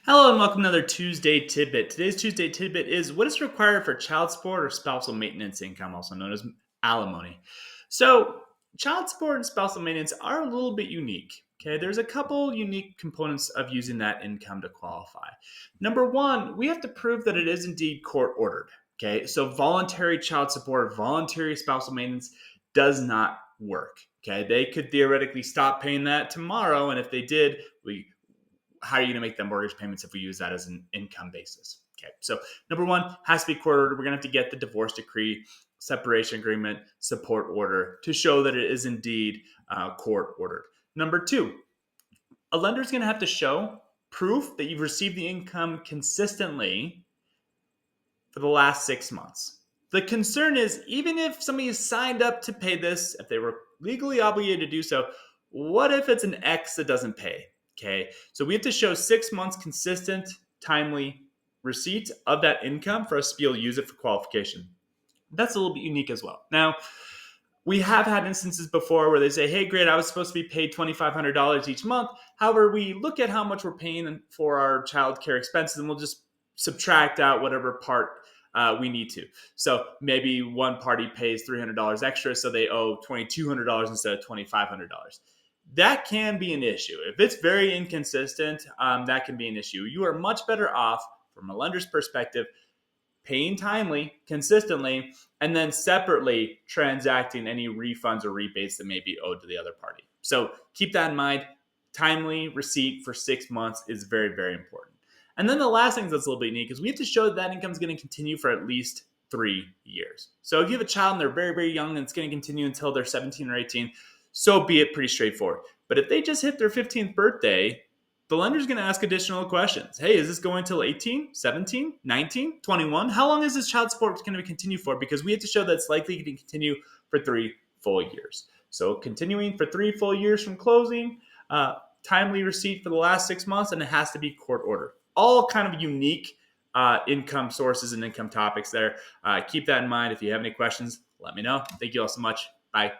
Hello and welcome to another Tuesday Tidbit. Today's Tuesday Tidbit is what is required for child support or spousal maintenance income, also known as alimony. So, child support and spousal maintenance are a little bit unique. Okay, there's a couple unique components of using that income to qualify. Number one, we have to prove that it is indeed court ordered. Okay, so voluntary child support, voluntary spousal maintenance does not work. Okay, they could theoretically stop paying that tomorrow, and if they did, how are you going to make the mortgage payments if we use that as an income basis? Okay, so number one has to be court ordered. We're going to have to get the divorce decree, separation agreement, support order to show that it is indeed court ordered. Number two, a lender is going to have to show proof that you've received the income consistently for the last 6 months. The concern is, even if somebody is signed up to pay this, if they were legally obligated to do so, what if it's an X that doesn't pay? Okay, so we have to show 6 months consistent, timely receipt of that income for us to be able to use it for qualification. That's a little bit unique as well. Now, we have had instances before where they say, hey, great, I was supposed to be paid $2,500 each month. However, we look at how much we're paying for our child care expenses and we'll just subtract out whatever part we need to. So maybe one party pays $300 extra, so they owe $2,200 instead of $2,500. That can be an issue. If it's very inconsistent, that can be an issue. You are much better off, from a lender's perspective, paying timely, consistently, and then separately transacting any refunds or rebates that may be owed to the other party. So keep that in mind. Timely receipt for 6 months is very, very important. And then the last thing that's a little bit unique is we have to show that income is going to continue for at least 3 years. So if you have a child and they're very, very young and it's going to continue until they're 17 or 18, so be it, pretty straightforward. But if they just hit their 15th birthday, the lender's going to ask additional questions. Hey, is this going till 18, 17, 19, 21? How long is this child support going to continue for? Because we have to show that it's likely to continue for 3 full years. So continuing for 3 full years from closing, timely receipt for the last 6 months, and it has to be court ordered. All kind of unique income sources and income topics there. Keep that in mind. If you have any questions, let me know. Thank you all so much. Bye.